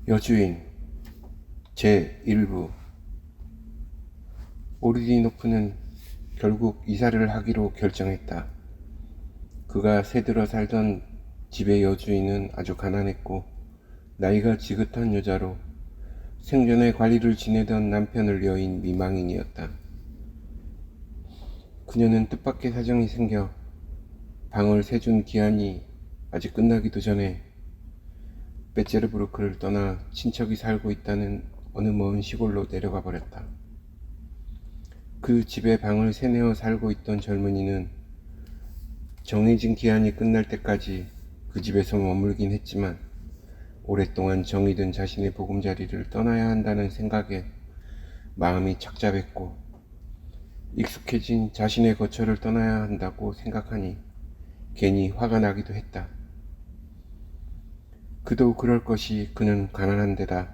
여주인 제1부. 오르디노프는 결국 이사를 하기로 결정했다. 그가 새들어 살던 집의 여주인은 아주 가난했고 나이가 지긋한 여자로 생전에 관리를 지내던 남편을 여인 미망인이었다. 그녀는 뜻밖의 사정이 생겨 방을 세준 기한이 아직 끝나기도 전에 베체르부르크를 떠나 친척이 살고 있다는 어느 먼 시골로 내려가 버렸다. 그 집에 방을 세내어 살고 있던 젊은이는 정해진 기한이 끝날 때까지 그 집에서 머물긴 했지만 오랫동안 정이 든 자신의 보금자리를 떠나야 한다는 생각에 마음이 착잡했고 익숙해진 자신의 거처를 떠나야 한다고 생각하니 괜히 화가 나기도 했다. 그도 그럴 것이 그는 가난한 데다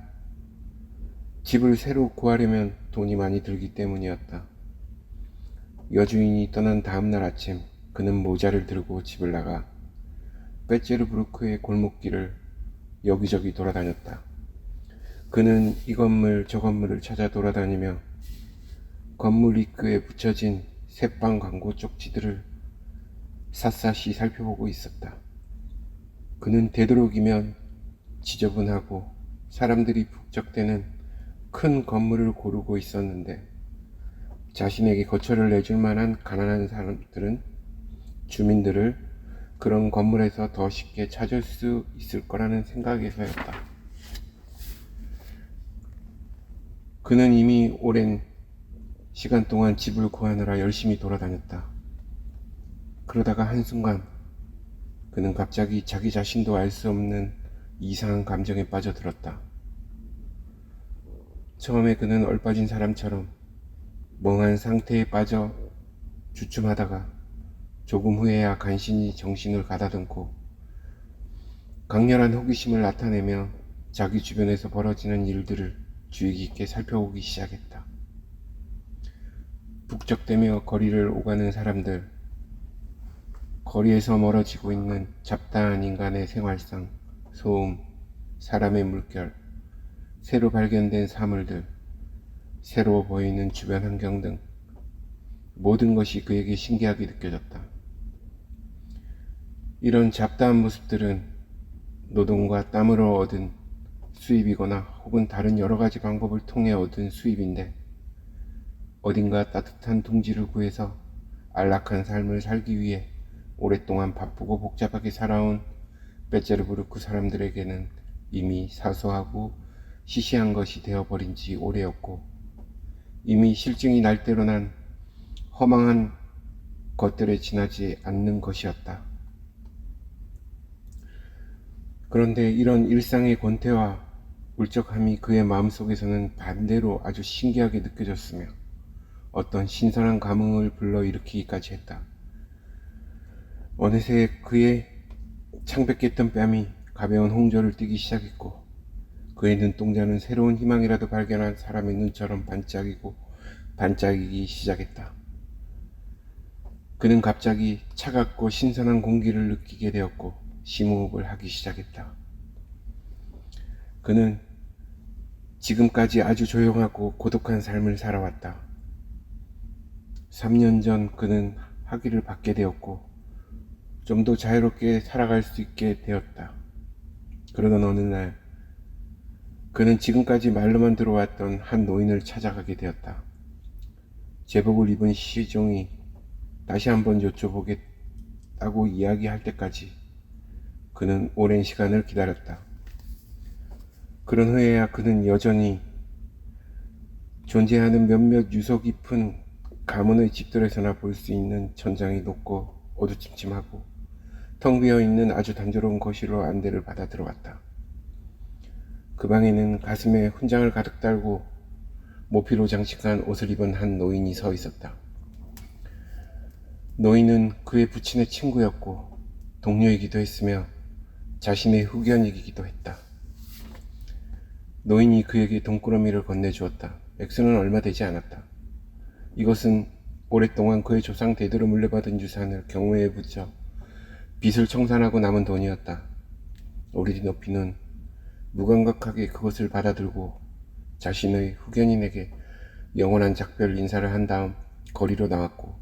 집을 새로 구하려면 돈이 많이 들기 때문이었다. 여주인이 떠난 다음날 아침 그는 모자를 들고 집을 나가 베체르부르크의 골목길을 여기저기 돌아다녔다. 그는 이 건물 저 건물을 찾아 돌아다니며 건물 입구에 붙여진 새빵 광고 쪽지들을 샅샅이 살펴보고 있었다. 그는 되도록이면 지저분하고 사람들이 북적대는 큰 건물을 고르고 있었는데 자신에게 거처를 내줄 만한 가난한 사람들은 주민들을 그런 건물에서 더 쉽게 찾을 수 있을 거라는 생각에서였다. 그는 이미 오랜 시간 동안 집을 구하느라 열심히 돌아다녔다. 그러다가 한순간 그는 갑자기 자기 자신도 알 수 없는 이상한 감정에 빠져들었다. 처음에 그는 얼빠진 사람처럼 멍한 상태에 빠져 주춤하다가 조금 후에야 간신히 정신을 가다듬고 강렬한 호기심을 나타내며 자기 주변에서 벌어지는 일들을 주의 깊게 살펴보기 시작했다. 북적대며 거리를 오가는 사람들, 거리에서 멀어지고 있는 잡다한 인간의 생활상, 소음, 사람의 물결, 새로 발견된 사물들, 새로워 보이는 주변 환경 등 모든 것이 그에게 신기하게 느껴졌다. 이런 잡다한 모습들은 노동과 땀으로 얻은 수입이거나 혹은 다른 여러 가지 방법을 통해 얻은 수입인데 어딘가 따뜻한 둥지를 구해서 안락한 삶을 살기 위해 오랫동안 바쁘고 복잡하게 살아온 베체르부르크 사람들에게는 이미 사소하고 시시한 것이 되어버린 지 오래였고 이미 실증이 날 대로 난 허망한 것들에 지나지 않는 것이었다. 그런데 이런 일상의 권태와 울적함이 그의 마음속에서는 반대로 아주 신기하게 느껴졌으며 어떤 신선한 감흥을 불러일으키기까지 했다. 어느새 그의 창백했던 뺨이 가벼운 홍조를 띠기 시작했고 그의 눈동자는 새로운 희망이라도 발견한 사람의 눈처럼 반짝이기 시작했다. 그는 갑자기 차갑고 신선한 공기를 느끼게 되었고 심호흡을 하기 시작했다. 그는 지금까지 아주 조용하고 고독한 삶을 살아왔다. 3년 전 그는 학위를 받게 되었고 좀 더 자유롭게 살아갈 수 있게 되었다. 그러던 어느 날 그는 지금까지 말로만 들어왔던 한 노인을 찾아가게 되었다. 제복을 입은 시종이 다시 한번 여쭤보겠다고 이야기할 때까지 그는 오랜 시간을 기다렸다. 그런 후에야 그는 여전히 존재하는 몇몇 유서 깊은 가문의 집들에서나 볼 수 있는 천장이 높고 어두침침하고 텅 비어있는 아주 단조로운 거실로 안대를 받아 들어갔다. 그 방에는 가슴에 훈장을 가득 달고 모피로 장식한 옷을 입은 한 노인이 서 있었다. 노인은 그의 부친의 친구였고 동료이기도 했으며 자신의 후견이기도 했다. 노인이 그에게 돈꾸러미를 건네주었다. 액수는 얼마 되지 않았다. 이것은 오랫동안 그의 조상 대대로 물려받은 유산을 경매에 붙여 빚을 청산하고 남은 돈이었다. 오르디노프는 무감각하게 그것을 받아들고 자신의 후견인에게 영원한 작별 인사를 한 다음 거리로 나왔고,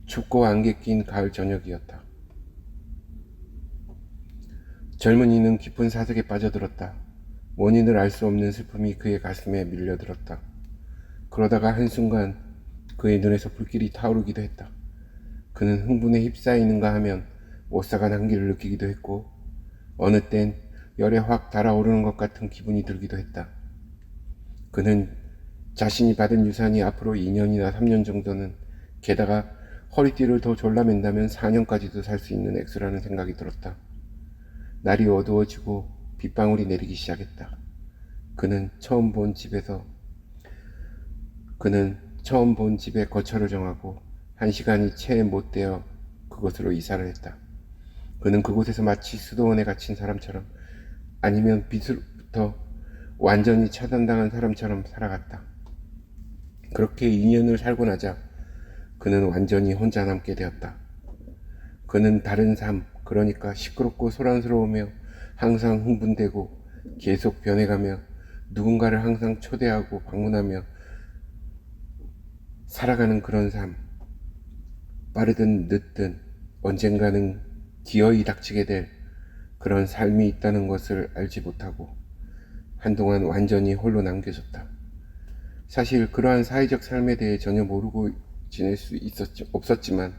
춥고 안개 낀 가을 저녁이었다. 젊은이는 깊은 사색에 빠져들었다. 원인을 알 수 없는 슬픔이 그의 가슴에 밀려들었다. 그러다가 한순간 그의 눈에서 불길이 타오르기도 했다. 그는 흥분에 휩싸이는가 하면 오싹한 한기를 느끼기도 했고, 어느 땐 열에 확 달아오르는 것 같은 기분이 들기도 했다. 그는 자신이 받은 유산이 앞으로 2년이나 3년 정도는, 게다가 허리띠를 더 졸라맨다면 4년까지도 살 수 있는 액수라는 생각이 들었다. 날이 어두워지고 빗방울이 내리기 시작했다. 그는 처음 본 집에 거처를 정하고 1시간이 채 못 되어 그곳으로 이사를 했다. 그는 그곳에서 마치 수도원에 갇힌 사람처럼, 아니면 빛으로부터 완전히 차단당한 사람처럼 살아갔다. 그렇게 2년을 살고 나자 그는 완전히 혼자 남게 되었다. 그는 다른 삶, 그러니까 시끄럽고 소란스러우며 항상 흥분되고 계속 변해가며 누군가를 항상 초대하고 방문하며 살아가는 그런 삶, 빠르든 늦든 언젠가는 기어이 닥치게 될 그런 삶이 있다는 것을 알지 못하고 한동안 완전히 홀로 남겨졌다. 사실 그러한 사회적 삶에 대해 전혀 모르고 지낼 수 없었지만,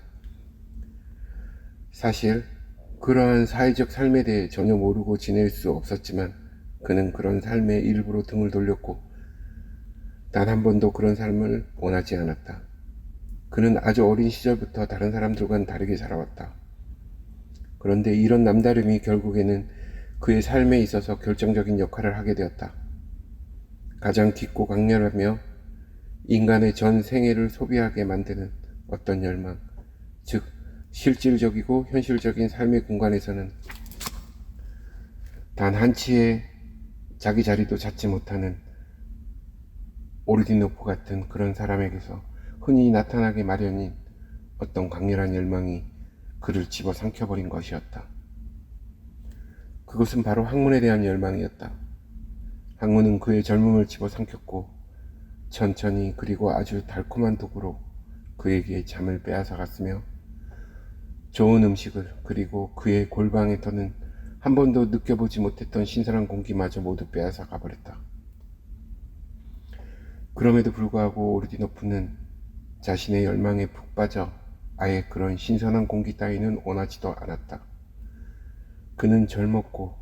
그는 그런 삶에 일부러 등을 돌렸고 단 한 번도 그런 삶을 원하지 않았다. 그는 아주 어린 시절부터 다른 사람들과는 다르게 살아왔다. 그런데 이런 남다름이 결국에는 그의 삶에 있어서 결정적인 역할을 하게 되었다. 가장 깊고 강렬하며 인간의 전 생애를 소비하게 만드는 어떤 열망, 즉 실질적이고 현실적인 삶의 공간에서는 단 한치의 자기 자리도 찾지 못하는 오르디노프 같은 그런 사람에게서 흔히 나타나기 마련인 어떤 강렬한 열망이 그를 집어삼켜버린 것이었다. 그것은 바로 학문에 대한 열망이었다. 학문은 그의 젊음을 집어삼켰고 천천히, 그리고 아주 달콤한 도구로 그에게 잠을 빼앗아갔으며 좋은 음식을, 그리고 그의 골방에서는 한 번도 느껴보지 못했던 신선한 공기마저 모두 빼앗아 가버렸다. 그럼에도 불구하고 오르디노프는 자신의 열망에 푹 빠져 아예 그런 신선한 공기 따위는 원하지도 않았다. 그는 젊었고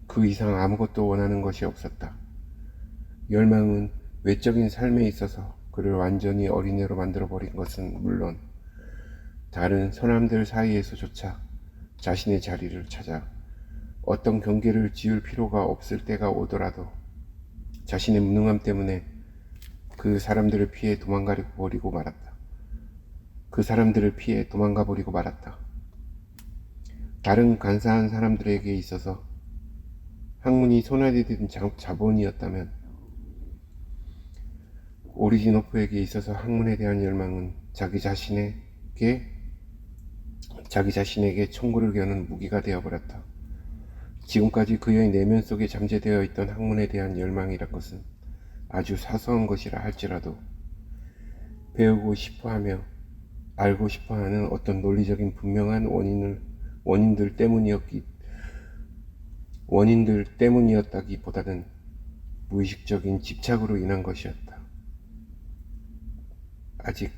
그 이상 아무것도 원하는 것이 없었다. 열망은 외적인 삶에 있어서 그를 완전히 어린애로 만들어버린 것은 물론, 다른 사람들 사이에서조차 자신의 자리를 찾아 어떤 경계를 지을 필요가 없을 때가 오더라도 자신의 무능함 때문에 그 사람들을 피해 도망가 버리고 말았다. 다른 간사한 사람들에게 있어서 학문이 손안에 든 자본이었다면, 오리지노프에게 있어서 학문에 대한 열망은 자기 자신에게 총구를 겨눈 무기가 되어버렸다. 지금까지 그의 내면 속에 잠재되어 있던 학문에 대한 열망이란 것은 아주 사소한 것이라 할지라도 배우고 싶어하며 알고 싶어하는 어떤 논리적인 분명한 원인들 때문이었다기보다는 무의식적인 집착으로 인한 것이었다. 아직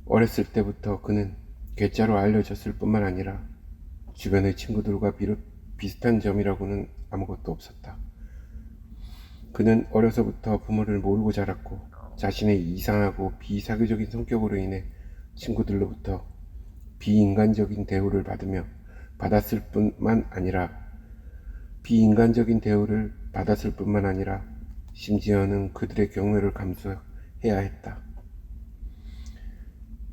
어렸을 때부터 그는 괴짜로 알려졌을 뿐만 아니라 주변의 친구들과 비슷한 점이라고는 아무것도 없었다. 그는 어려서부터 부모를 모르고 자랐고 자신의 이상하고 비사교적인 성격으로 인해 친구들로부터 비인간적인 대우를 받았을 뿐만 아니라 심지어는 그들의 경멸을 감수해야 했다.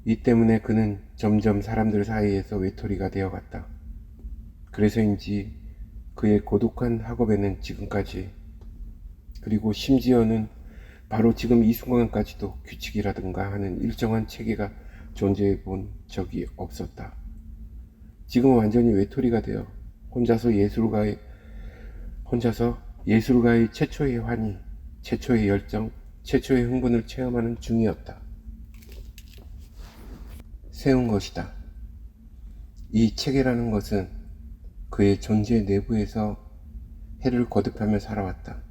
이 때문에 그는 점점 사람들 사이에서 외톨이가 되어갔다. 그래서인지 그의 고독한 학업에는 지금까지, 그리고 심지어는 바로 지금 이 순간까지도 규칙이라든가 하는 일정한 체계가 존재해 본 적이 없었다. 지금은 완전히 외톨이가 되어 혼자서 혼자서 예술가의 최초의 환희, 최초의 열정, 최초의 흥분을 체험하는 중이었다. 세운 것이다. 이 체계라는 것은 그의 존재 내부에서 해를 거듭하며 살아왔다.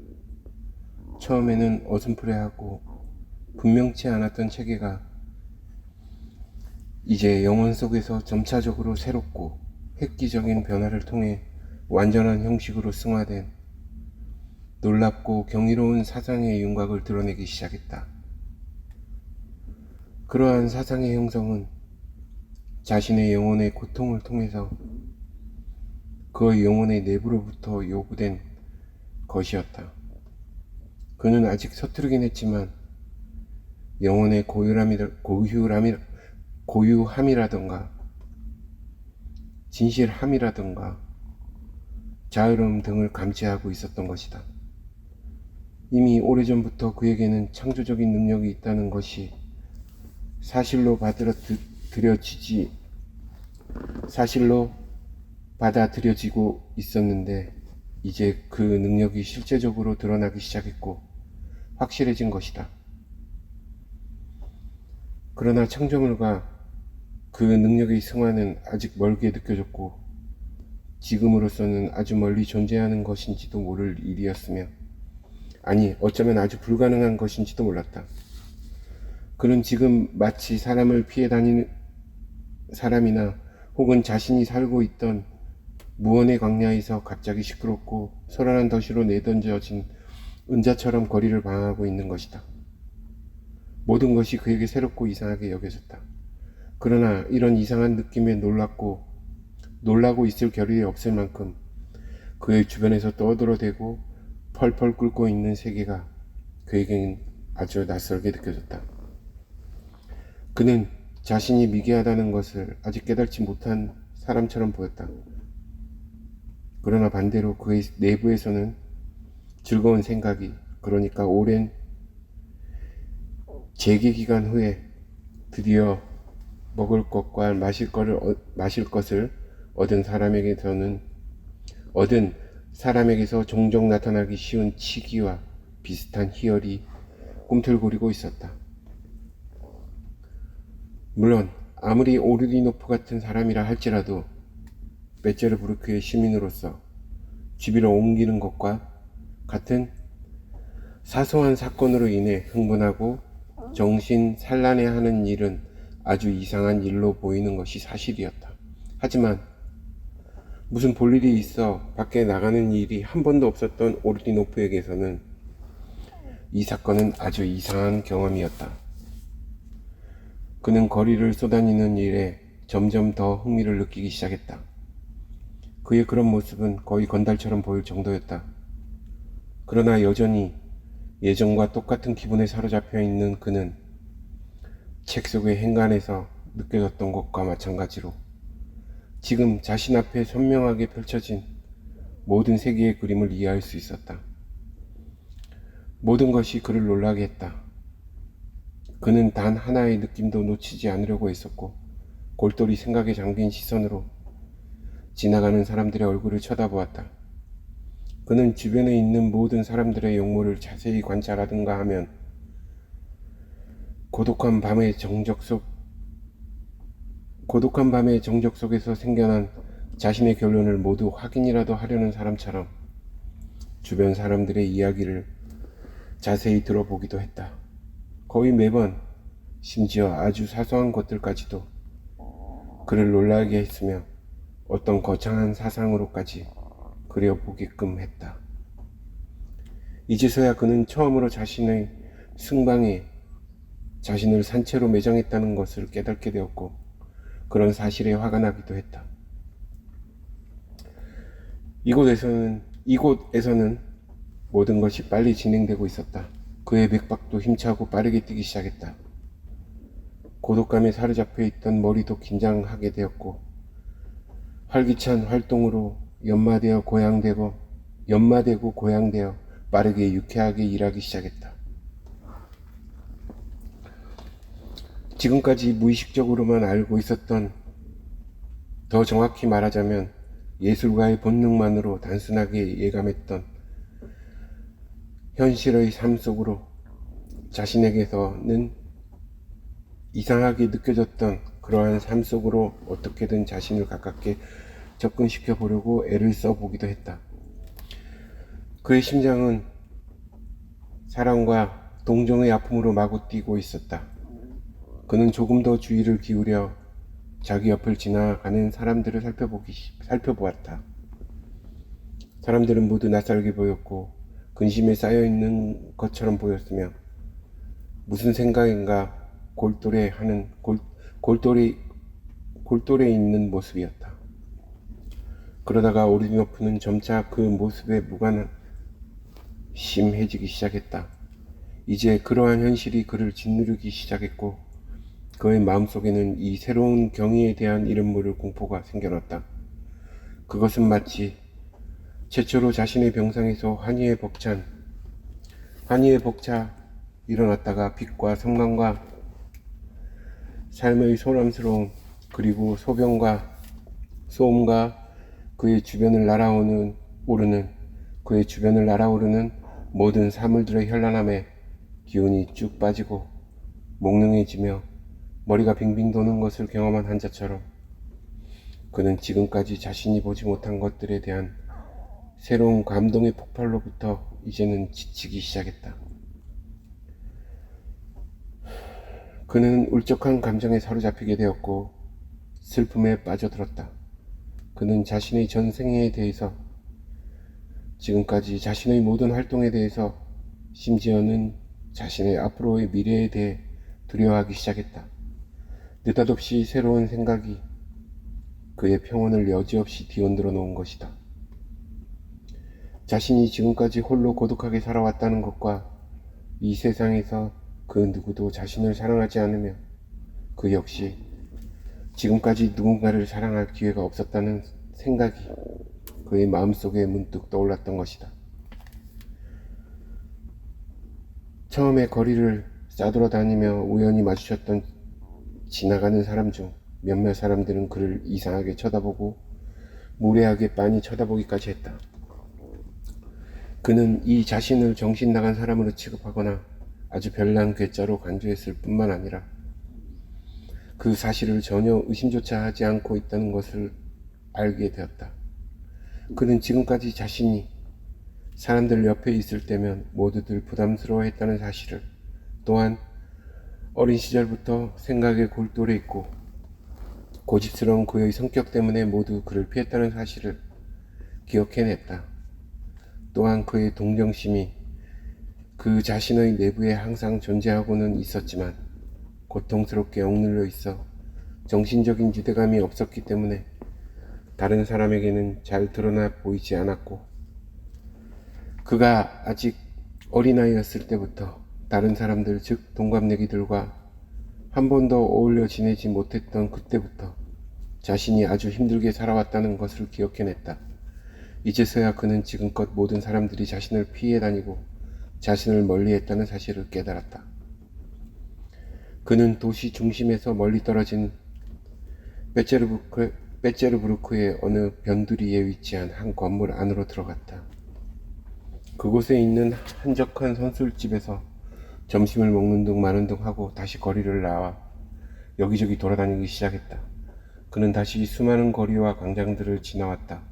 처음에는 어슴푸레하고 분명치 않았던 체계가 이제 영혼 속에서 점차적으로 새롭고 획기적인 변화를 통해 완전한 형식으로 승화된 놀랍고 경이로운 사상의 윤곽을 드러내기 시작했다. 그러한 사상의 형성은 자신의 영혼의 고통을 통해서 그 영혼의 내부로부터 요구된 것이었다. 그는 아직 서투르긴 했지만 영혼의 고유함이라던가 진실함이라던가 자유로움 등을 감지하고 있었던 것이다. 이미 오래전부터 그에게는 창조적인 능력이 있다는 것이 사실로 받아들여지고 있었는데 이제 그 능력이 실제적으로 드러나기 시작했고 확실해진 것이다. 그러나 창조물과 그 능력의 승화는 아직 멀게 느껴졌고 지금으로서는 아주 멀리 존재하는 것인지도 모를 일이었으며 아니 어쩌면 아주 불가능한 것인지도 몰랐다. 그는 지금 마치 사람을 피해 다니는 사람이나 혹은 자신이 살고 있던 무언의 광야에서 갑자기 시끄럽고 소란한 덫으로 내던져진 은자처럼 거리를 방황하고 있는 것이다. 모든 것이 그에게 새롭고 이상하게 여겨졌다. 그러나 이런 이상한 느낌에 놀라고 있을 겨를이 없을 만큼 그의 주변에서 떠들어대고 펄펄 끓고 있는 세계가 그에겐 아주 낯설게 느껴졌다. 그는 자신이 미개하다는 것을 아직 깨닫지 못한 사람처럼 보였다. 그러나 반대로 그의 내부에서는 즐거운 생각이, 그러니까 오랜 재개 기간 후에 드디어 먹을 것과 마실 것을 얻은 사람에게서 종종 나타나기 쉬운 치기와 비슷한 희열이 꿈틀거리고 있었다. 물론 아무리 오르디노프 같은 사람이라 할지라도 베체르부르크의 시민으로서 집으로 옮기는 것과 같은 사소한 사건으로 인해 흥분하고 정신 산란해하는 일은 아주 이상한 일로 보이는 것이 사실이었다. 하지만 무슨 볼일이 있어 밖에 나가는 일이 한 번도 없었던 오르디노프에게서는 이 사건은 아주 이상한 경험이었다. 그는 거리를 쏘다니는 일에 점점 더 흥미를 느끼기 시작했다. 그의 그런 모습은 거의 건달처럼 보일 정도였다. 그러나 여전히 예전과 똑같은 기분에 사로잡혀 있는 그는 책 속의 행간에서 느껴졌던 것과 마찬가지로 지금 자신 앞에 선명하게 펼쳐진 모든 세계의 그림을 이해할 수 있었다. 모든 것이 그를 놀라게 했다. 그는 단 하나의 느낌도 놓치지 않으려고 했었고 골똘히 생각에 잠긴 시선으로 지나가는 사람들의 얼굴을 쳐다보았다. 그는 주변에 있는 모든 사람들의 용모를 자세히 관찰하든가 하면 고독한 밤의 정적 속에서 생겨난 자신의 결론을 모두 확인이라도 하려는 사람처럼 주변 사람들의 이야기를 자세히 들어보기도 했다. 거의 매번 심지어 아주 사소한 것들까지도 그를 놀라게 했으며 어떤 거창한 사상으로까지 그려보게끔 했다. 이제서야 그는 처음으로 자신의 승방에 자신을 산채로 매장했다는 것을 깨닫게 되었고 그런 사실에 화가 나기도 했다. 이곳에서는 모든 것이 빨리 진행되고 있었다. 그의 맥박도 힘차고 빠르게 뛰기 시작했다. 고독감에 사로잡혀 있던 머리도 긴장하게 되었고 활기찬 활동으로 연마되고 고양되어 빠르게 유쾌하게 일하기 시작했다. 지금까지 무의식적으로만 알고 있었던, 더 정확히 말하자면 예술가의 본능만으로 단순하게 예감했던 현실의 삶 속으로 자신에게서는 이상하게 느껴졌던 그러한 삶 속으로 어떻게든 자신을 가깝게 접근시켜 보려고 애를 써보기도 했다. 그의 심장은 사랑과 동정의 아픔으로 마구 뛰고 있었다. 그는 조금 더 주의를 기울여 자기 옆을 지나가는 사람들을 살펴보았다. 사람들은 모두 낯설게 보였고 근심에 쌓여있는 것처럼 보였으며 무슨 생각인가 골똘해 있는 모습이었다. 그러다가 오르디노프는 점차 그 모습에 무관심해지기 시작했다. 이제 그러한 현실이 그를 짓누르기 시작했고 그의 마음속에는 이 새로운 경위에 대한 이름 모를 공포가 생겨났다. 그것은 마치 최초로 자신의 병상에서 환희에 벅차 일어났다가 빛과 성광과 삶의 소란스러움 그리고 소음과 그의 주변을 날아오르는 모든 사물들의 현란함에 기운이 쭉 빠지고 몽롱해지며 머리가 빙빙 도는 것을 경험한 한 자처럼 그는 지금까지 자신이 보지 못한 것들에 대한 새로운 감동의 폭발로부터 이제는 지치기 시작했다. 그는 울적한 감정에 사로잡히게 되었고 슬픔에 빠져들었다. 그는 자신의 전생에 대해서, 지금까지 자신의 모든 활동에 대해서, 심지어는 자신의 앞으로의 미래에 대해 두려워하기 시작했다. 느닷없이 새로운 생각이 그의 평온을 여지없이 뒤흔들어 놓은 것이다. 자신이 지금까지 홀로 고독하게 살아왔다는 것과 이 세상에서 그 누구도 자신을 사랑하지 않으며 그 역시 지금까지 누군가를 사랑할 기회가 없었다는 생각이 그의 마음속에 문득 떠올랐던 것이다. 처음에 거리를 싸돌아다니며 우연히 마주쳤던 지나가는 사람 중 몇몇 사람들은 그를 이상하게 쳐다보고 무례하게 빤히 쳐다보기까지 했다. 그는 이 자신을 정신 나간 사람으로 취급하거나 아주 별난 괴짜로 간주했을 뿐만 아니라 그 사실을 전혀 의심조차 하지 않고 있다는 것을 알게 되었다. 그는 지금까지 자신이 사람들 옆에 있을 때면 모두들 부담스러워했다는 사실을, 또한 어린 시절부터 생각에 골똘해 있고 고집스러운 그의 성격 때문에 모두 그를 피했다는 사실을 기억해냈다. 또한 그의 동정심이 그 자신의 내부에 항상 존재하고는 있었지만 고통스럽게 억눌려 있어 정신적인 유대감이 없었기 때문에 다른 사람에게는 잘 드러나 보이지 않았고, 그가 아직 어린아이였을 때부터 다른 사람들, 즉 동갑내기들과 한 번도 어울려 지내지 못했던 그때부터 자신이 아주 힘들게 살아왔다는 것을 기억해냈다. 이제서야 그는 지금껏 모든 사람들이 자신을 피해 다니고 자신을 멀리했다는 사실을 깨달았다. 그는 도시 중심에서 멀리 떨어진 베체르부르크의 어느 변두리에 위치한 한 건물 안으로 들어갔다. 그곳에 있는 한적한 선술집에서 점심을 먹는 둥 마는 둥 하고 다시 거리를 나와 여기저기 돌아다니기 시작했다. 그는 다시 수많은 거리와 광장들을 지나왔다.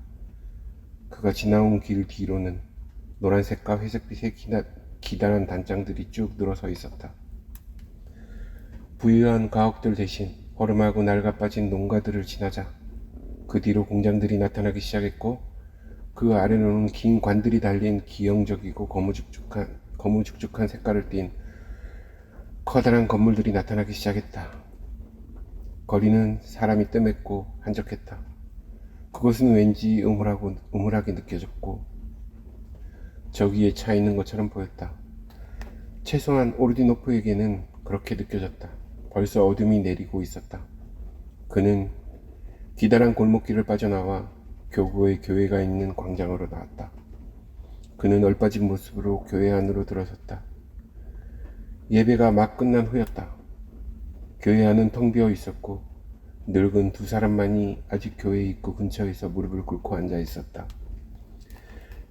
그가 지나온 길 뒤로는 노란색과 회색빛의 기다란 단장들이 쭉 늘어서 있었다. 부유한 가옥들 대신 허름하고 낡아빠진 농가들을 지나자 그 뒤로 공장들이 나타나기 시작했고, 그 아래로는 긴 관들이 달린 기형적이고 거무죽죽한 색깔을 띤 커다란 건물들이 나타나기 시작했다. 거리는 사람이 뜸했고 한적했다. 그것은 왠지 음울하게 느껴졌고 저기에 차 있는 것처럼 보였다. 최소한 오르디노프에게는 그렇게 느껴졌다. 벌써 어둠이 내리고 있었다. 그는 기다란 골목길을 빠져나와 교구의 교회가 있는 광장으로 나왔다. 그는 얼빠진 모습으로 교회 안으로 들어섰다. 예배가 막 끝난 후였다. 교회 안은 텅 비어 있었고 늙은 두 사람만이 아직 교회 입구 근처에서 무릎을 꿇고 앉아 있었다.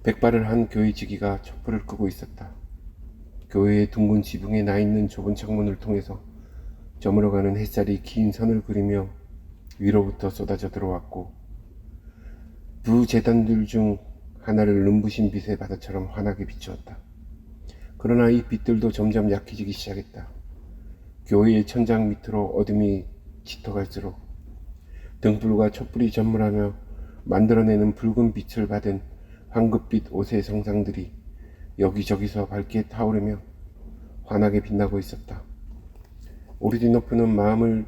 백발을 한 교회지기가 촛불을 끄고 있었다. 교회의 둥근 지붕에 나 있는 좁은 창문을 통해서 저물어가는 햇살이 긴 선을 그리며 위로부터 쏟아져 들어왔고 두 재단들 중 하나를 눈부신 빛의 바다처럼 환하게 비추었다. 그러나 이 빛들도 점점 약해지기 시작했다. 교회의 천장 밑으로 어둠이 짙어갈수록 등불과 촛불이 전물하며 만들어내는 붉은 빛을 받은 황급빛 옷의 성상들이 여기저기서 밝게 타오르며 환하게 빛나고 있었다. 오르디노프는 마음을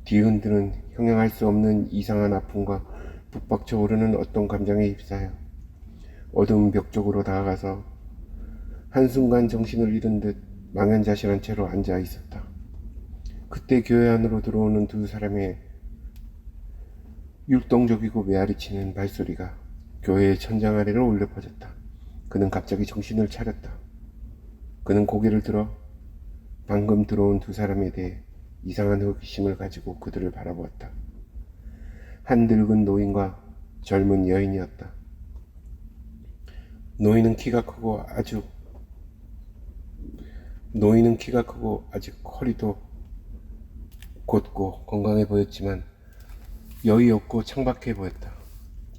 뒤흔드는 형용할 수 없는 이상한 아픔과 북박쳐 오르는 어떤 감정에 휩싸여 어두운 벽 쪽으로 다가가서 한순간 정신을 잃은 듯 망연자실한 채로 앉아 있었다. 그때 교회 안으로 들어오는 두 사람의 율동적이고 메아리치는 발소리가 교회의 천장 아래로 울려 퍼졌다. 그는 갑자기 정신을 차렸다. 그는 고개를 들어 방금 들어온 두 사람에 대해 이상한 호기심을 가지고 그들을 바라보았다. 한 늙은 노인과 젊은 여인이었다. 노인은 키가 크고 아직 허리도 곧고 건강해 보였지만 여유 없고 창박해 보였다.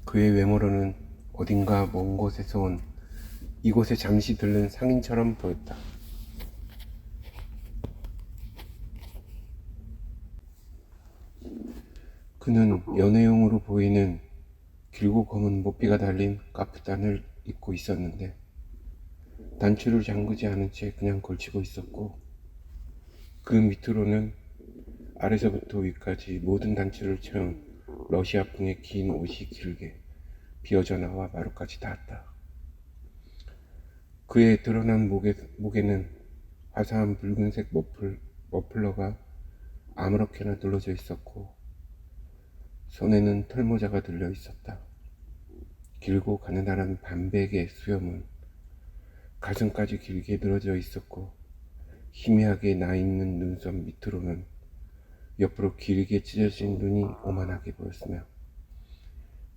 그의 외모로는 어딘가 먼 곳에서 온 이곳에 잠시 들른 상인처럼 보였다. 그는 연애용으로 보이는 길고 검은 모피가 달린 카프단을 입고 있었는데 단추를 잠그지 않은 채 그냥 걸치고 있었고 그 밑으로는 아래서부터 위까지 모든 단추를 채운 러시아풍의 긴 옷이 길게 비어져 나와 마루까지 닿았다. 그의 드러난 목에는 화사한 붉은색 머플러가 아무렇게나 둘러져 있었고 손에는 털모자가 들려 있었다. 길고 가느다란 반백의 수염은 가슴까지 길게 늘어져 있었고 희미하게 나 있는 눈썹 밑으로는 옆으로 길게 찢어진 눈이 오만하게 보였으며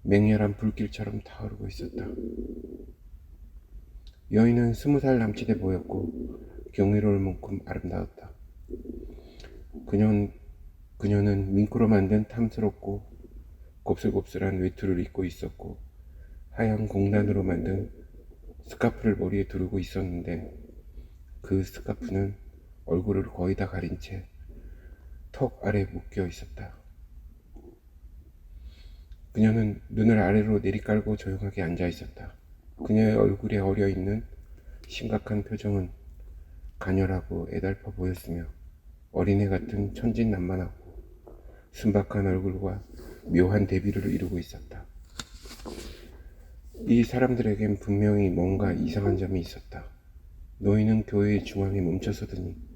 맹렬한 불길처럼 타오르고 있었다. 여인은 20살 남짓해 보였고 경이로울 만큼 아름다웠다. 그녀는 밍크로 만든 탐스럽고 곱슬곱슬한 외투를 입고 있었고 하얀 공단으로 만든 스카프를 머리에 두르고 있었는데 그 스카프는 얼굴을 거의 다 가린 채 턱 아래 묶여 있었다. 그녀는 눈을 아래로 내리깔고 조용하게 앉아 있었다. 그녀의 얼굴에 어려 있는 심각한 표정은 가녀하고 애달파 보였으며 어린애 같은 천진난만하고 순박한 얼굴과 묘한 대비를 이루고 있었다. 이 사람들에겐 분명히 뭔가 이상한 점이 있었다. 노인은 교회의 중앙에 멈춰서더니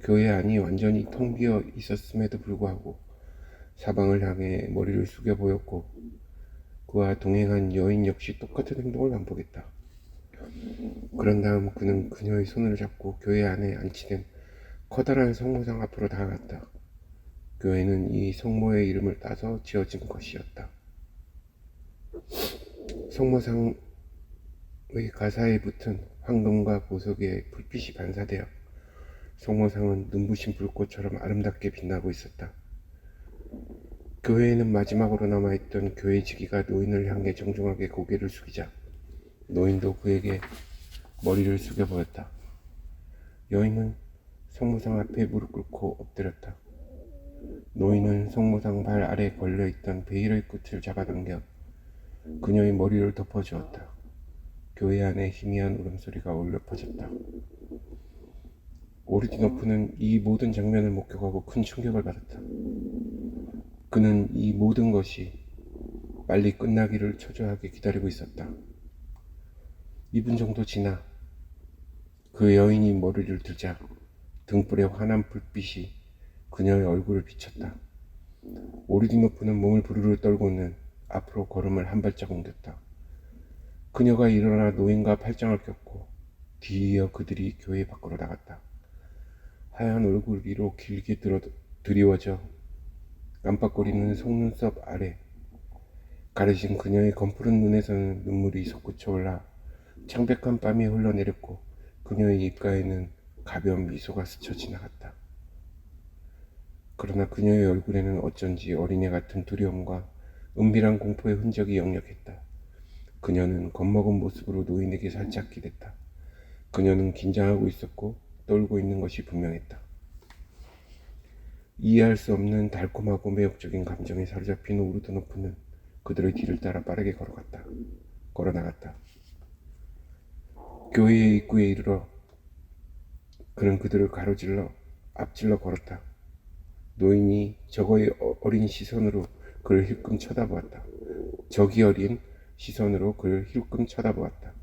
교회 안이 완전히 텅 비어 있었음에도 불구하고 사방을 향해 머리를 숙여 보였고 그와 동행한 여인 역시 똑같은 행동을 반복했다. 그런 다음 그는 그녀의 손을 잡고 교회 안에 안치된 커다란 성모상 앞으로 다가갔다. 교회는 이 성모의 이름을 따서 지어진 것이었다. 성모상의 가사에 붙은 황금과 보석의 불빛이 반사되어 성모상은 눈부신 불꽃처럼 아름답게 빛나고 있었다. 교회에는 마지막으로 남아있던 교회지기가 노인을 향해 정중하게 고개를 숙이자 노인도 그에게 머리를 숙여 보였다. 여인은 성모상 앞에 무릎 꿇고 엎드렸다. 노인은 성모상 발 아래 걸려있던 베일의 끝을 잡아당겨 그녀의 머리를 덮어주었다. 교회 안에 희미한 울음소리가 울려 퍼졌다. 오르디노프는 이 모든 장면을 목격하고 큰 충격을 받았다. 그는 이 모든 것이 빨리 끝나기를 초조하게 기다리고 있었다. 2분 정도 지나 그 여인이 머리를 들자 등불의 환한 불빛이 그녀의 얼굴을 비쳤다. 오르디노프는 몸을 부르르 떨고는 앞으로 걸음을 한 발짝 옮겼다. 그녀가 일어나 노인과 팔짱을 꼈고 뒤이어 그들이 교회 밖으로 나갔다. 하얀 얼굴 위로 길게 드리워져 깜빡거리는 속눈썹 아래 가려진 그녀의 검푸른 눈에서는 눈물이 솟구쳐 올라 창백한 땀이 흘러내렸고 그녀의 입가에는 가벼운 미소가 스쳐 지나갔다. 그러나 그녀의 얼굴에는 어쩐지 어린애 같은 두려움과 은밀한 공포의 흔적이 역력했다. 그녀는 겁먹은 모습으로 노인에게 살짝 기댔다. 그녀는 긴장하고 있었고 떨고 있는 것이 분명했다. 이해할 수 없는 달콤하고 매혹적인 감정에 사로잡힌 우르드노프는 그들의 뒤를 따라 빠르게 걸어나갔다. 교회의 입구에 이르러 그는 그들을 앞질러 걸었다. 노인이 저거의 어린 시선으로 그를 힐끔 쳐다보았다. 저기 어린 시선으로 그를 힐끔 쳐다보았다.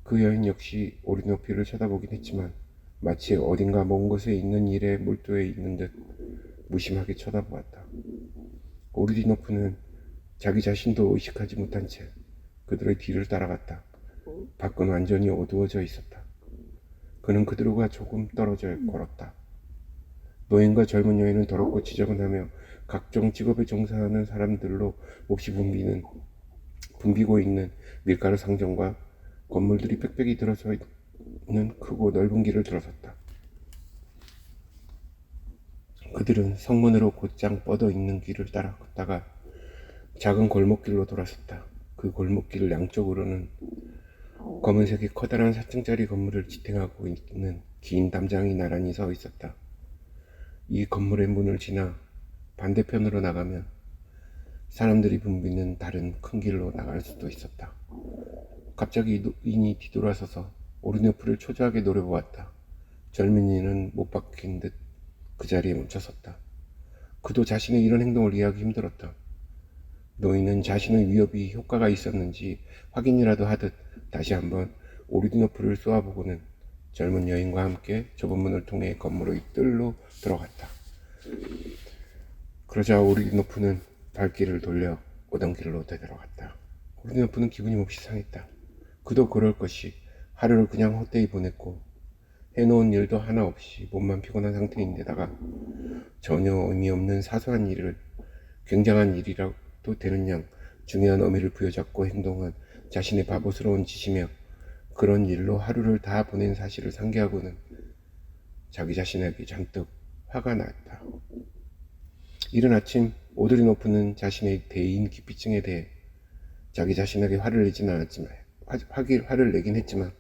그 여인 역시 오르노피를 쳐다보긴 했지만 마치 어딘가 먼 곳에 있는 일에 몰두해 있는 듯 무심하게 쳐다보았다. 오르디노프는 자기 자신도 의식하지 못한 채 그들의 뒤를 따라갔다. 밖은 완전히 어두워져 있었다. 그는 그들과 조금 떨어져 걸었다. 노인과 젊은 여인은 더럽고 지저분하며 각종 직업에 종사하는 사람들로 몹시 붐비고 있는 밀가루 상점과 건물들이 빽빽이 들어서 있는 크고 넓은 길을 들어섰다. 그들은 성문으로 곧장 뻗어 있는 길을 따라 걷다가 작은 골목길로 돌아섰다. 그 골목길 양쪽으로는 검은색의 커다란 4층짜리 건물을 지탱하고 있는 긴 담장이 나란히 서 있었다. 이 건물의 문을 지나 반대편으로 나가면 사람들이 붐비는 다른 큰 길로 나갈 수도 있었다. 갑자기 노인이 뒤돌아서서 오르네프를 초조하게 노려보았다. 젊은이는 못 박힌 듯 그 자리에 멈춰섰다. 그도 자신의 이런 행동을 이해하기 힘들었다. 노인은 자신의 위협이 효과가 있었는지 확인이라도 하듯 다시 한번 오르디노프를 쏘아보고는 젊은 여인과 함께 좁은 문을 통해 건물의 뜰로 들어갔다. 그러자 오르디노프는 발길을 돌려 오던 길로 되돌아갔다. 오르디노프는 기분이 몹시 상했다. 그도 그럴 것이 하루를 그냥 헛되이 보냈고 해놓은 일도 하나 없이 몸만 피곤한 상태인데다가 전혀 의미 없는 사소한 일을 굉장한 일이라도 되는 양 중요한 의미를 부여잡고 행동한 자신의 바보스러운 짓이며 그런 일로 하루를 다 보낸 사실을 상기하고는 자기 자신에게 잔뜩 화가 났다. 이른 아침 오드리노프는 자신의 대인 기피증에 대해 자기 자신에게 화를 내긴 했지만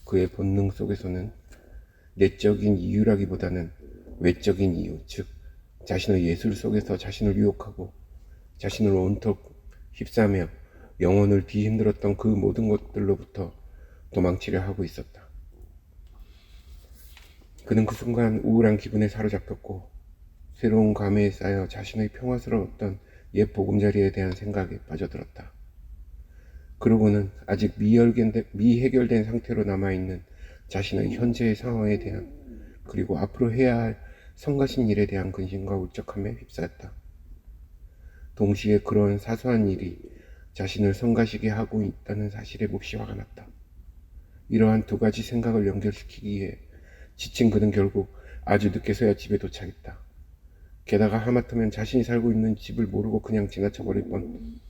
그의 본능 속에서는 내적인 이유라기보다는 외적인 이유, 즉 자신의 예술 속에서 자신을 유혹하고 자신을 온통 휩싸며 영혼을 뒤흔들었던 그 모든 것들로부터 도망치려 하고 있었다. 그는 그 순간 우울한 기분에 사로잡혔고 새로운 감회에 쌓여 자신의 평화스러웠던 옛 보금자리에 대한 생각에 빠져들었다. 그러고는 아직 미해결된 상태로 남아있는 자신의 현재의 상황에 대한 그리고 앞으로 해야 할 성가신 일에 대한 근심과 울적함에 휩싸였다. 동시에 그런 사소한 일이 자신을 성가시게 하고 있다는 사실에 몹시 화가 났다. 이러한 두 가지 생각을 연결시키기에 지친 그는 결국 아주 늦게서야 집에 도착했다. 게다가 하마터면 자신이 살고 있는 집을 모르고 그냥 지나쳐버릴 뻔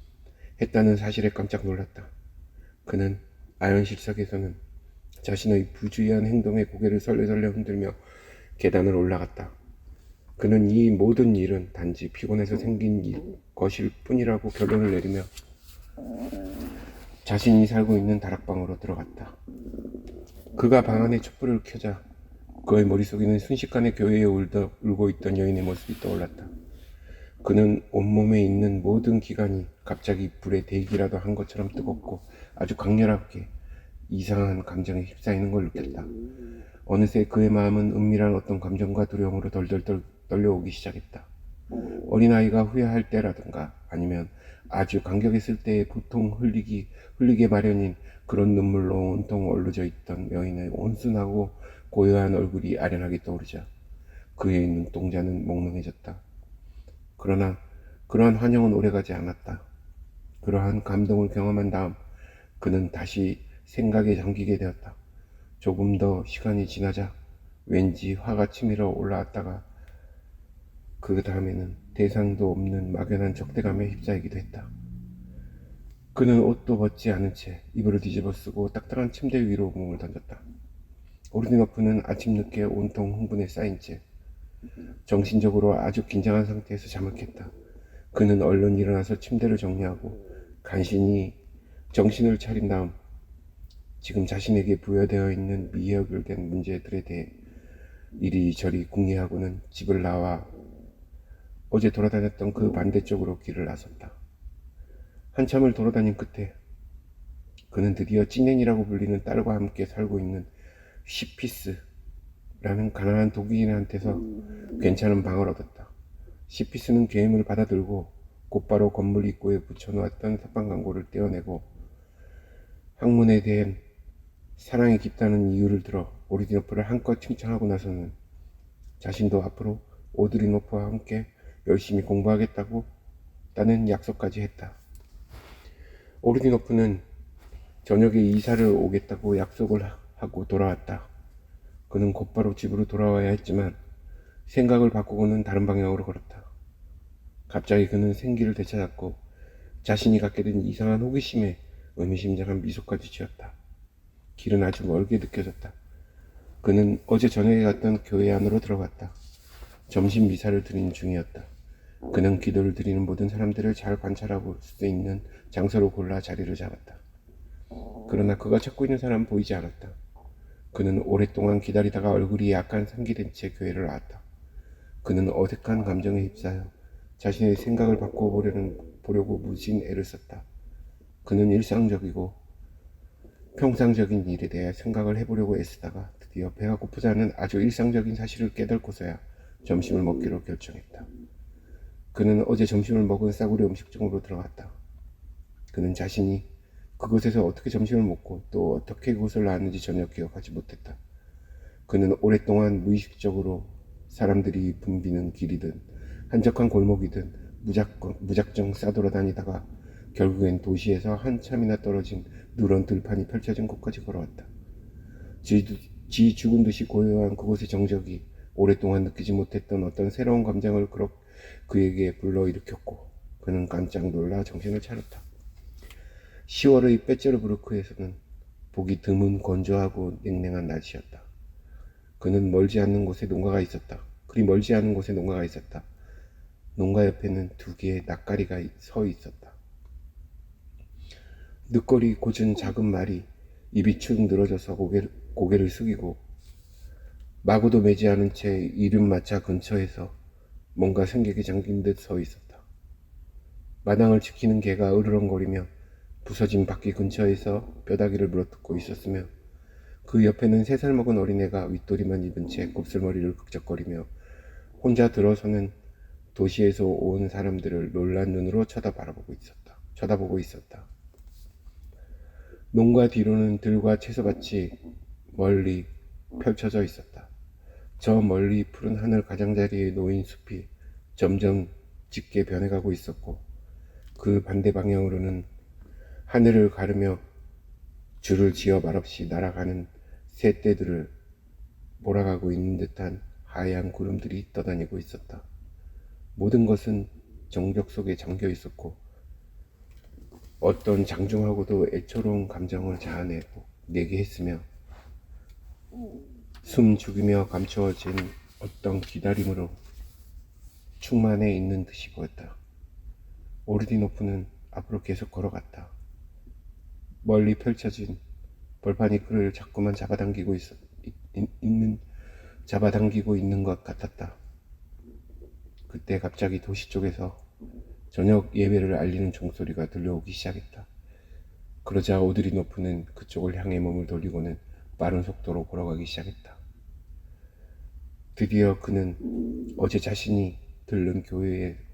했다는 사실에 깜짝 놀랐다. 그는 아연실석에서는 자신의 부주의한 행동에 고개를 설레설레 흔들며 계단을 올라갔다. 그는 이 모든 일은 단지 피곤해서 생긴 것일 뿐이라고 결론을 내리며 자신이 살고 있는 다락방으로 들어갔다. 그가 방 안에 촛불을 켜자 그의 머릿속에는 순식간에 교회에 울고 있던 여인의 모습이 떠올랐다. 그는 온몸에 있는 모든 기관이 갑자기 불에 데이기라도 한 것처럼 뜨겁고 아주 강렬하게 이상한 감정에 휩싸이는 걸 느꼈다. 어느새 그의 마음은 은밀한 어떤 감정과 두려움으로 덜덜 떨려오기 시작했다. 어린아이가 후회할 때라든가 아니면 아주 감격했을 때에 보통 흘리게 마련인 그런 눈물로 온통 얼룩져 있던 여인의 온순하고 고요한 얼굴이 아련하게 떠오르자 그의 눈동자는 몽롱해졌다. 그러나 그러한 환영은 오래가지 않았다. 그러한 감동을 경험한 다음 그는 다시 생각에 잠기게 되었다. 조금 더 시간이 지나자 왠지 화가 치밀어 올라왔다가 그 다음에는 대상도 없는 막연한 적대감에 휩싸이기도 했다. 그는 옷도 벗지 않은 채 이불을 뒤집어 쓰고 딱딱한 침대 위로 몸을 던졌다. 오르디노프는 아침 늦게 온통 흥분에 쌓인 채 정신적으로 아주 긴장한 상태에서 잠을 깼다. 그는 얼른 일어나서 침대를 정리하고 간신히 정신을 차린 다음 지금 자신에게 부여되어 있는 미해결된 문제들에 대해 이리저리 궁리하고는 집을 나와 어제 돌아다녔던 그 반대쪽으로 길을 나섰다. 한참을 돌아다닌 끝에 그는 드디어 찐nen이라고 불리는 딸과 함께 살고 있는 시피스라는 가난한 독일인한테서 괜찮은 방을 얻었다. 시피스는 계획을 받아들고 곧바로 건물 입구에 붙여놓았던 사방 광고를 떼어내고 학문에 대한 사랑이 깊다는 이유를 들어 오르디노프를 한껏 칭찬하고 나서는 자신도 앞으로 오드리노프와 함께 열심히 공부하겠다고 따는 약속까지 했다. 오르디노프는 저녁에 이사를 오겠다고 약속을 하고 돌아왔다. 그는 곧바로 집으로 돌아와야 했지만 생각을 바꾸고는 다른 방향으로 걸었다. 갑자기 그는 생기를 되찾았고 자신이 갖게 된 이상한 호기심에 의미심장한 미소까지 지었다. 길은 아주 멀게 느껴졌다. 그는 어제 저녁에 갔던 교회 안으로 들어갔다. 점심 미사를 드리는 중이었다. 그는 기도를 드리는 모든 사람들을 잘 관찰하고 수 있는 장소로 골라 자리를 잡았다. 그러나 그가 찾고 있는 사람은 보이지 않았다. 그는 오랫동안 기다리다가 얼굴이 약간 상기된 채 교회를 나왔다. 그는 어색한 감정에 휩싸여 자신의 생각을 바꿔보려고 무진 애를 썼다. 그는 일상적이고 평상적인 일에 대해 생각을 해보려고 애쓰다가 드디어 배가 고프다는 아주 일상적인 사실을 깨닫고서야 점심을 먹기로 결정했다. 그는 어제 점심을 먹은 싸구려 음식점으로 들어갔다. 그는 자신이 그곳에서 어떻게 점심을 먹고 또 어떻게 그곳을 나왔는지 전혀 기억하지 못했다. 그는 오랫동안 무의식적으로 사람들이 붐비는 길이든 한적한 골목이든 무작정 싸돌아다니다가 결국엔 도시에서 한참이나 떨어진 누런 들판이 펼쳐진 곳까지 걸어왔다. 지 죽은 듯이 고요한 그곳의 정적이 오랫동안 느끼지 못했던 어떤 새로운 감정을 그에게 불러일으켰고 그는 깜짝 놀라 정신을 차렸다. 10월의 빼쩌르부르크에서는 보기 드문 건조하고 냉랭한 날씨였다. 그는 멀지 않는 곳에 농가가 있었다. 그리 멀지 않은 곳에 농가가 있었다. 농가 옆에는 두 개의 낯가리가 서 있었다. 늑거리 고준 작은 말이 입이 축 늘어져서 고개를 숙이고 마구도 매지 않은 채 이륜마차 근처에서 뭔가 생각에 잠긴 듯 서 있었다. 마당을 지키는 개가 으르렁거리며 부서진 바퀴 근처에서 뼈다귀를 물어뜯고 있었으며 그 옆에는 3살 먹은 어린애가 윗도리만 입은 채 곱슬머리를 극적거리며 혼자 들어서는 도시에서 온 사람들을 놀란 눈으로 쳐다보고 있었다. 농가 뒤로는 들과 채소밭이 멀리 펼쳐져 있었다. 저 멀리 푸른 하늘 가장자리에 놓인 숲이 점점 짙게 변해가고 있었고 그 반대 방향으로는 하늘을 가르며 줄을 지어 말없이 날아가는 새떼들을 몰아가고 있는 듯한 하얀 구름들이 떠다니고 있었다. 모든 것은 정적 속에 잠겨 있었고 어떤 장중하고도 애처로운 감정을 자아내게 했으며 숨 죽이며 감추어진 어떤 기다림으로 충만해 있는 듯이 보였다. 오르디노프는 앞으로 계속 걸어갔다. 멀리 펼쳐진 벌판이 그를 자꾸만 잡아당기고 있는 것 같았다. 그때 갑자기 도시 쪽에서 저녁 예배를 알리는 종소리가 들려오기 시작했다. 그러자 오드리노프는 그쪽을 향해 몸을 돌리고는 빠른 속도로 걸어가기 시작했다. 드디어 그는 어제 자신이 들른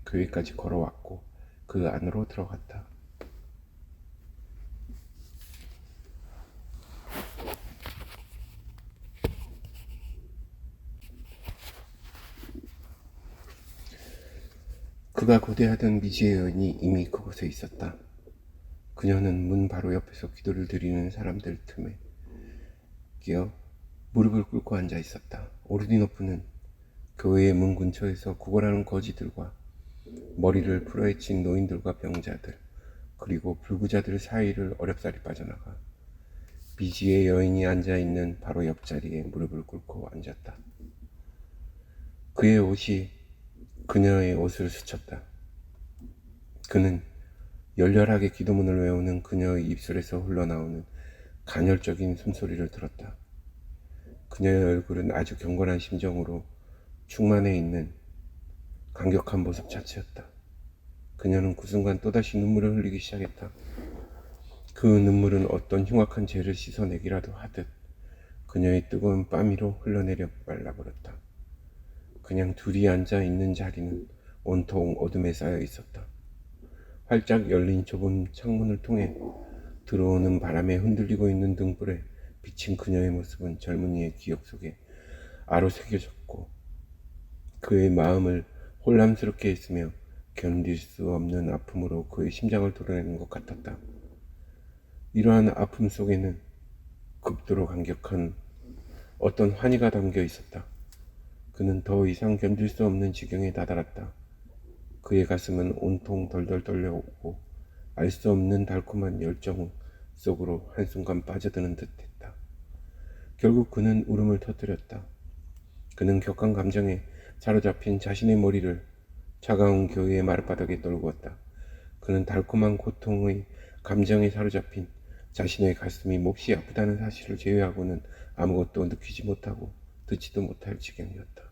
교회까지 걸어왔고 그 안으로 들어갔다. 그가 고대하던 미지의 여인이 이미 그곳에 있었다. 그녀는 문 바로 옆에서 기도를 드리는 사람들 틈에 끼어 무릎을 꿇고 앉아 있었다. 오르디노프는 교회의 문 근처에서 구걸하는 거지들과 머리를 풀어헤친 노인들과 병자들, 그리고 불구자들 사이를 어렵사리 빠져나가 미지의 여인이 앉아있는 바로 옆자리에 무릎을 꿇고 앉았다. 그의 옷이 그녀의 옷을 스쳤다. 그는 열렬하게 기도문을 외우는 그녀의 입술에서 흘러나오는 간헐적인 숨소리를 들었다. 그녀의 얼굴은 아주 경건한 심정으로 충만해 있는 강격한 모습 자체였다. 그녀는 그 순간 또다시 눈물을 흘리기 시작했다. 그 눈물은 어떤 흉악한 죄를 씻어내기라도 하듯 그녀의 뜨거운 뺨위로 흘러내려 말라버렸다. 그냥 둘이 앉아 있는 자리는 온통 어둠에 쌓여 있었다. 활짝 열린 좁은 창문을 통해 들어오는 바람에 흔들리고 있는 등불에 비친 그녀의 모습은 젊은이의 기억 속에 아로 새겨졌고 그의 마음을 혼란스럽게 했으며 견딜 수 없는 아픔으로 그의 심장을 도려내는 것 같았다. 이러한 아픔 속에는 극도로 강력한 어떤 환희가 담겨 있었다. 그는 더 이상 견딜 수 없는 지경에 다다랐다. 그의 가슴은 온통 덜덜 떨려오고 알 수 없는 달콤한 열정 속으로 한순간 빠져드는 듯했다. 결국 그는 울음을 터뜨렸다. 그는 격한 감정에 사로잡힌 자신의 머리를 차가운 교회의 마룻바닥에 떨구었다. 그는 달콤한 고통의 감정에 사로잡힌 자신의 가슴이 몹시 아프다는 사실을 제외하고는 아무것도 느끼지 못하고 듣지도 못할 지경이었다.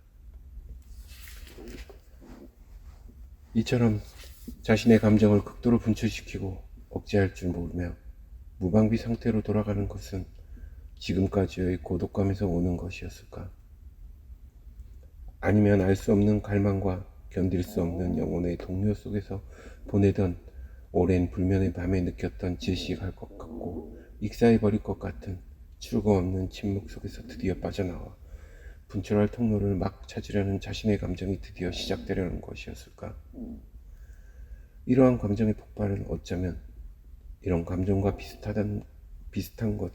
이처럼 자신의 감정을 극도로 분출시키고 억제할 줄 모르며 무방비 상태로 돌아가는 것은 지금까지의 고독감에서 오는 것이었을까? 아니면 알 수 없는 갈망과 견딜 수 없는 영혼의 동요 속에서 보내던 오랜 불면의 밤에 느꼈던 질식할 것 같고 익사해버릴 것 같은 출구 없는 침묵 속에서 드디어 빠져나와 분출할 통로를 막 찾으려는 자신의 감정이 드디어 시작되려는 것이었을까? 이러한 감정의 폭발은 어쩌면 이런 감정과 비슷한 것,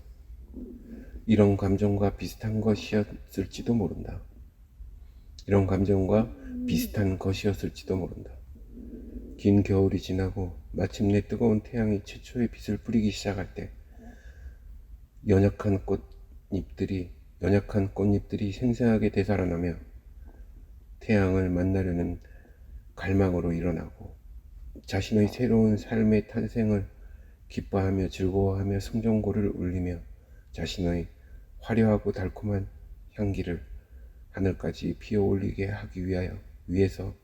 이런 감정과 비슷한 것이었을지도 모른다. 이런 감정과 비슷한 것이었을지도 모른다. 긴 겨울이 지나고 마침내 뜨거운 태양이 최초의 빛을 뿌리기 시작할 때 연약한 꽃잎들이 생생하게 되살아나며 태양을 만나려는 갈망으로 일어나고 자신의 새로운 삶의 탄생을 기뻐하며 즐거워하며 성종고를 울리며 자신의 화려하고 달콤한 향기를 하늘까지 피어올리게 하기 위해서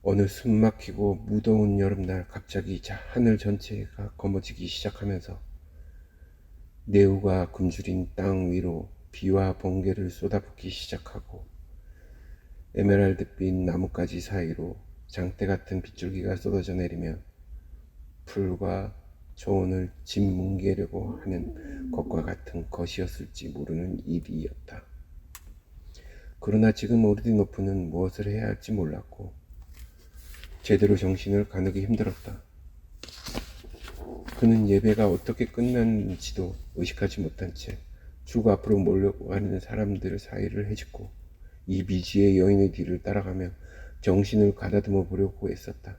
어느 숨막히고 무더운 여름날 갑자기 하늘 전체가 검어지기 시작하면서 네우가 굶주린 땅 위로 비와 번개를 쏟아붓기 시작하고 에메랄드빛 나뭇가지 사이로 장대 같은 빗줄기가 쏟아져 내리며 풀과 초원을 짓뭉개려고 하는 것과 같은 것이었을지 모르는 일이었다. 그러나 지금 오르디노프는 무엇을 해야 할지 몰랐고 제대로 정신을 가누기 힘들었다. 그는 예배가 어떻게 끝났는지도 의식하지 못한 채 출구 앞으로 몰려가는 사람들 사이를 헤집고 이 미지의 여인의 뒤를 따라가며 정신을 가다듬어 보려고 애썼다.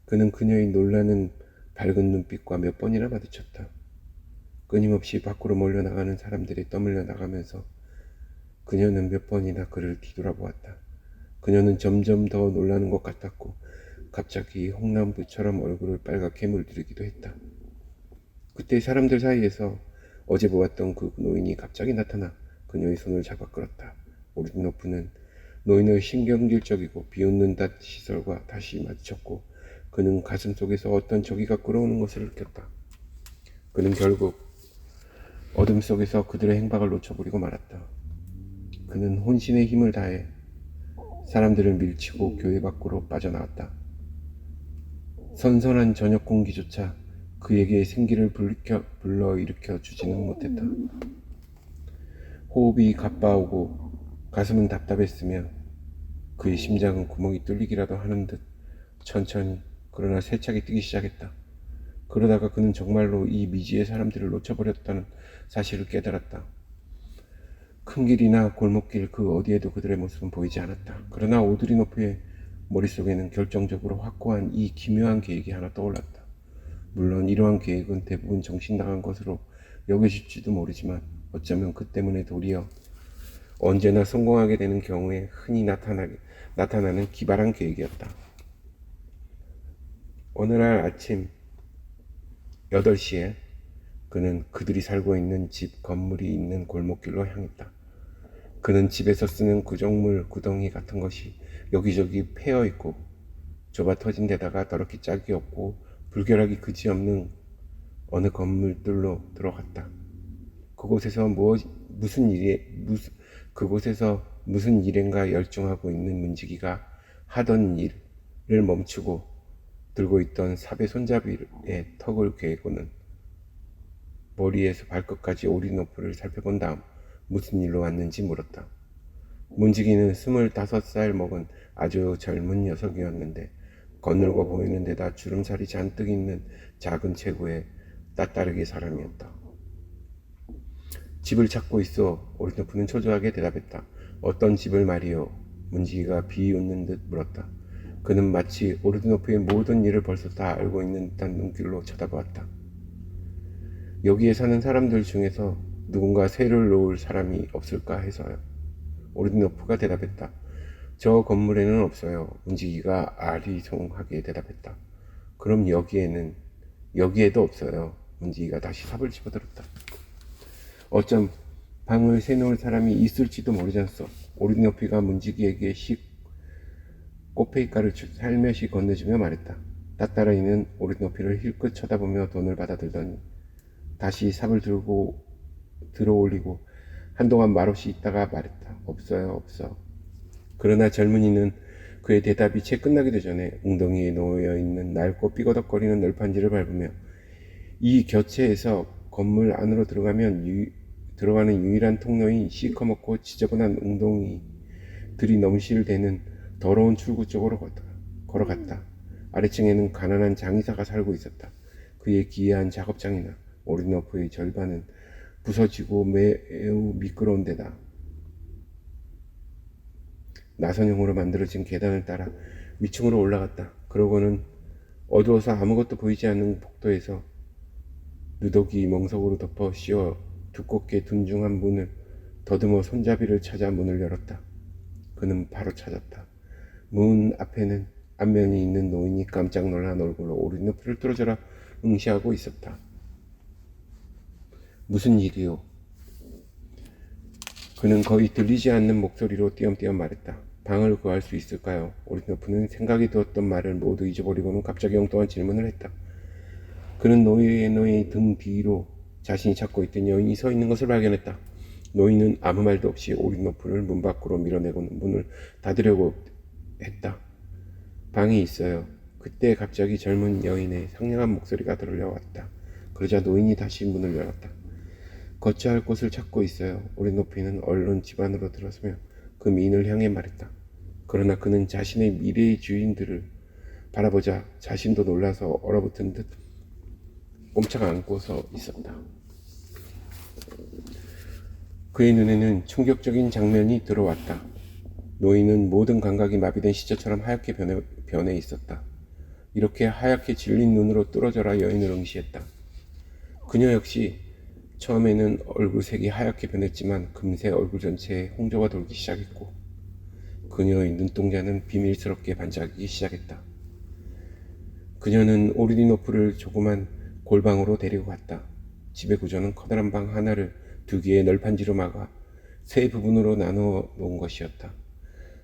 그는 그녀의 놀라는 밝은 눈빛과 몇 번이나 마주쳤다. 끊임없이 밖으로 몰려나가는 사람들이 떠밀려 나가면서 그녀는 몇 번이나 그를 뒤돌아보았다. 그녀는 점점 더 놀라는 것 같았고 갑자기 홍남부처럼 얼굴을 빨갛게 물들이기도 했다. 그때 사람들 사이에서 어제 보았던 그 노인이 갑자기 나타나 그녀의 손을 잡아 끌었다. 오르디노프는 노인의 신경질적이고 비웃는 듯 시설과 다시 마주쳤고 그는 가슴 속에서 어떤 저기가 끌어오는 것을 느꼈다. 그는 결국 어둠 속에서 그들의 행방을 놓쳐버리고 말았다. 그는 혼신의 힘을 다해 사람들을 밀치고 교회 밖으로 빠져나왔다. 선선한 저녁 공기조차 그에게 생기를 불러일으켜 주지는 못했다. 호흡이 가빠오고 가슴은 답답했으며 그의 심장은 구멍이 뚫리기라도 하는 듯 천천히 그러나 세차게 뛰기 시작했다. 그러다가 그는 정말로 이 미지의 사람들을 놓쳐버렸다는 사실을 깨달았다. 큰 길이나 골목길 그 어디에도 그들의 모습은 보이지 않았다. 그러나 오드리노프의 머릿속에는 결정적으로 확고한 이 기묘한 계획이 하나 떠올랐다. 물론 이러한 계획은 대부분 정신나간 것으로 여겨질지도 모르지만 어쩌면 그 때문에 도리어 언제나 성공하게 되는 경우에 흔히 나타나는 기발한 계획이었다. 어느 날 아침 8시에 그는 그들이 살고 있는 집 건물이 있는 골목길로 향했다. 그는 집에서 쓰는 구정물 구덩이 같은 것이 여기저기 패여 있고 좁아 터진 데다가 더럽기 짝이 없고 불결하기 그지없는 어느 건물들로 들어갔다. 그곳에서 무슨 일인가 열중하고 있는 문지기가 하던 일을 멈추고 들고 있던 삽의 손잡이에 턱을 괴고는 머리에서 발끝까지 오리노프를 살펴본 다음 무슨 일로 왔는지 물었다. 문지기는 25살 먹은 아주 젊은 녀석이었는데 거늘고 보이는 데다 주름살이 잔뜩 있는 작은 체구의 따따르기 사람이었다. 집을 찾고 있어. 오리노프는 초조하게 대답했다. 어떤 집을 말이오? 문지기가 비웃는 듯 물었다. 그는 마치 오르드노프의 모든 일을 벌써 다 알고 있는 듯한 눈길로 쳐다보았다. 여기에 사는 사람들 중에서 누군가 새를 놓을 사람이 없을까 해서요. 오르드노프가 대답했다. 저 건물에는 없어요. 문지기가 아리송하게 대답했다. 그럼 여기에도 없어요. 문지기가 다시 삽을 집어들었다. 어쩜 방을 새놓을 사람이 있을지도 모르잖소. 오르드노프가 문지기에게 꽃페이가를 살며시 건네주며 말했다. 따따라이는 오르드노프를 힐끗 쳐다보며 돈을 받아들더니 다시 삽을 들어올리고 한동안 말없이 있다가 말했다. 없어요, 없어. 그러나 젊은이는 그의 대답이 채 끝나기도 전에 웅덩이에 놓여있는 낡고 삐거덕거리는 널판지를 밟으며 이 교체에서 건물 안으로 들어가는 유일한 통로인 시커멓고 지저분한 웅덩이들이 넘실대는 더러운 출구 쪽으로 걸어갔다. 아래층에는 가난한 장의사가 살고 있었다. 그의 기이한 작업장이나 오리노프의 절반은 부서지고 매우 미끄러운 데다 나선형으로 만들어진 계단을 따라 위층으로 올라갔다. 그러고는 어두워서 아무것도 보이지 않는 복도에서 누더기 멍석으로 덮어 씌워 두껍게 둔중한 문을 더듬어 손잡이를 찾아 문을 열었다. 그는 바로 찾았다. 문 앞에는 안면이 있는 노인이 깜짝 놀란 얼굴로 오리노프를 뚫어져라 응시하고 있었다. 무슨 일이오? 그는 거의 들리지 않는 목소리로 띄엄띄엄 말했다. 방을 구할 수 있을까요? 오리노프는 생각이 두었던 말을 모두 잊어버리고는 갑자기 엉뚱한 질문을 했다. 그는 노인의 등 뒤로 자신이 찾고 있던 여인이 서 있는 것을 발견했다. 노인은 아무 말도 없이 오리노프를 문 밖으로 밀어내고는 문을 닫으려고 했다. 방이 있어요. 그때 갑자기 젊은 여인의 상냥한 목소리가 들려왔다. 그러자 노인이 다시 문을 열었다. 거처 할 곳을 찾고 있어요. 오리노프는 얼른 집 안으로 들어서며 그 미인을 향해 말했다. 그러나 그는 자신의 미래의 주인들을 바라보자 자신도 놀라서 얼어붙은 듯 꼼짝 않고 서 있었다. 그의 눈에는 충격적인 장면이 들어왔다. 노인은 모든 감각이 마비된 시체처럼 하얗게 변해 있었다. 이렇게 하얗게 질린 눈으로 뚫어져라 여인을 응시했다. 그녀 역시 처음에는 얼굴색이 하얗게 변했지만 금세 얼굴 전체에 홍조가 돌기 시작했고 그녀의 눈동자는 비밀스럽게 반짝이기 시작했다. 그녀는 오르디노프를 조그만 골방으로 데리고 갔다. 집의 구조는 커다란 방 하나를 2개의 널판지로 막아 3부분으로 나누어 놓은 것이었다.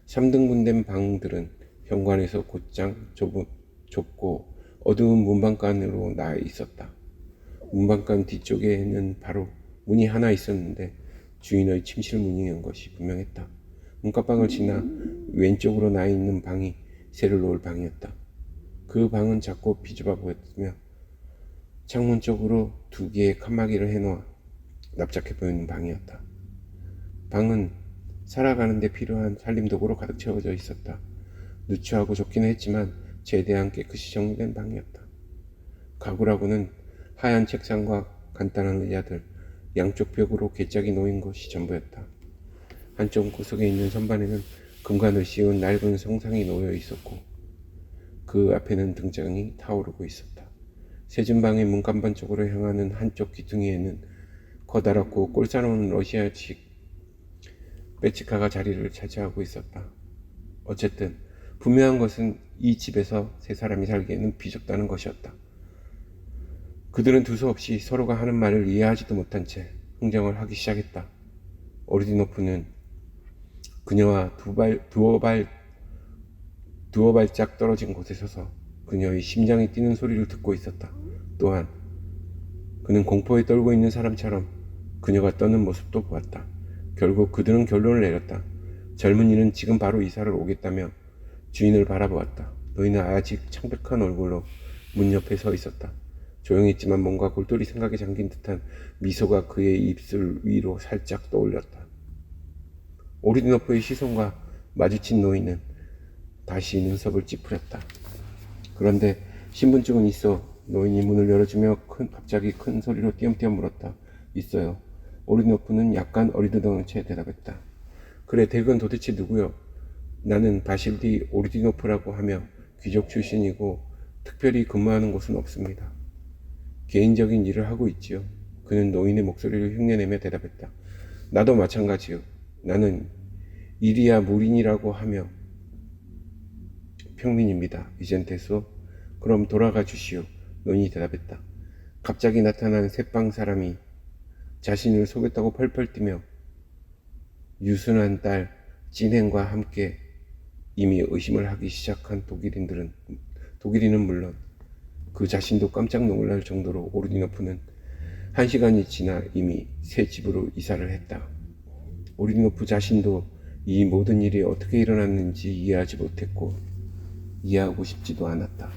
3등분된 방들은 현관에서 곧장 좁고 어두운 문방간으로 나아 있었다. 문방간 뒤쪽에는 바로 문이 하나 있었는데 주인의 침실문이었는 것이 분명했다. 문간방을 지나 왼쪽으로 나 있는 방이 새를 놓을 방이었다. 그 방은 작고 비좁아 보였으며 창문 쪽으로 2개의 칸막이를 해놓아 납작해 보이는 방이었다. 방은 살아가는 데 필요한 살림도구로 가득 채워져 있었다. 누추하고 좁기는 했지만 최대한 깨끗이 정리된 방이었다. 가구라고는 하얀 책상과 간단한 의자들, 양쪽 벽으로 괴짝이 놓인 것이 전부였다. 한쪽 구석에 있는 선반에는 금관을 씌운 낡은 성상이 놓여 있었고 그 앞에는 등장이 타오르고 있었다. 세진방의 문간반 쪽으로 향하는 한쪽 귀퉁이에는 커다랗고 꼴사나운 러시아식 베치카가 자리를 차지하고 있었다. 어쨌든 분명한 것은 이 집에서 세 사람이 살기에는 비좁다는 것이었다. 그들은 두서없이 서로가 하는 말을 이해하지도 못한 채 흥정을 하기 시작했다. 오르디노프는 그녀와 두어 발짝 떨어진 곳에 서서 그녀의 심장이 뛰는 소리를 듣고 있었다. 또한 그는 공포에 떨고 있는 사람처럼 그녀가 떠는 모습도 보았다. 결국 그들은 결론을 내렸다. 젊은이는 지금 바로 이사를 오겠다며 주인을 바라보았다. 노인은 아직 창백한 얼굴로 문 옆에 서 있었다. 조용했지만 뭔가 골똘히 생각에 잠긴 듯한 미소가 그의 입술 위로 살짝 떠올렸다. 오르디노프의 시선과 마주친 노인은 다시 눈썹을 찌푸렸다. 그런데 신분증은 있어. 노인이 문을 열어주며 갑자기 큰 소리로 띄엄띄엄 물었다. 있어요. 오르디노프는 약간 어리둥절한 채 대답했다. 그래, 댁은 도대체 누구요? 나는 바실디 오르디노프라고 하며 귀족 출신이고 특별히 근무하는 곳은 없습니다. 개인적인 일을 하고 있지요. 그는 노인의 목소리를 흉내내며 대답했다. 나도 마찬가지요. 나는 이리야 무린이라고 하며 평민입니다. 이젠 됐소? 그럼 돌아가 주시오. 노인이 대답했다. 갑자기 나타난 새빵 사람이 자신을 속였다고 펄펄 뛰며 유순한 딸 진행과 함께 이미 의심을 하기 시작한 독일인은 물론 그 자신도 깜짝 놀랄 정도로 오르디노프는 1시간이 지나 이미 새 집으로 이사를 했다. 오르디노프 자신도 이 모든 일이 어떻게 일어났는지 이해하지 못했고 이해하고 싶지도 않았다.